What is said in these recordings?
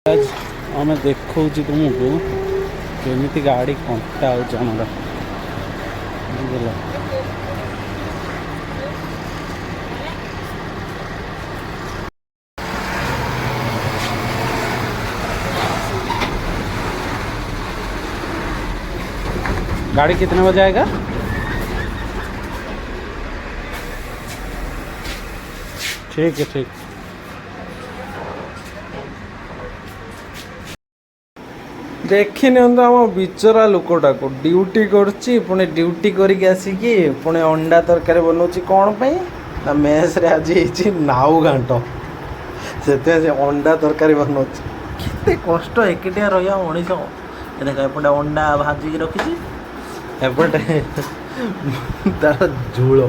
आज आम देखा तुमको केमी गाड़ी कंटा आमर बुझल। गाड़ी कितने बजे आएगा? ठीक है ठीक। देखी नियंतु आम बिचरा लोकटा को ड्यूटी करची पुणे ड्यूटी करके आसिकी पुणे अंडा तरकारी बनाऊँ कौन पाई ना मेस रे आज ही नाउ घाट से अंडा तरकारी बनाऊँ केते कष्ट एकटिया रहा मनीष देख एपटे अंडा भाजिकी रखी एपटे तार झोल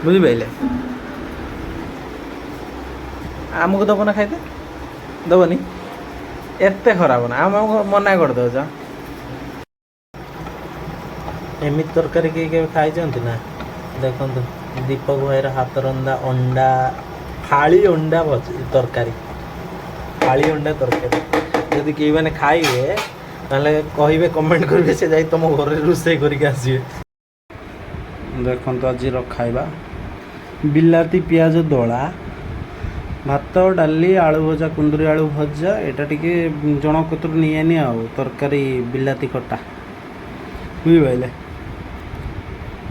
बुझिपारे आमको दब ना खाइते दबनी एते खराब ना आम मना कर दो एमती तरकारी किए खाई ना देखो दीपक भाई हाथ रंधा अंडा फाड़ी अंडा तरकारी फाड़ी अंडा तरकारी जदि कई मैंने खाइबे ताले कहिबे कमेंट करेंगे से जाई तुम घर रोषे करके आसिबे। देखो आज खाइबा बिलाती पियाज दला भात डाली आलू भजा कुंदरी आलू भजा एटा टिके जन कतर नियानी आउ तरकारी बिलाती खटा बुझे।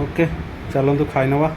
ओके चलतु खाई नवा।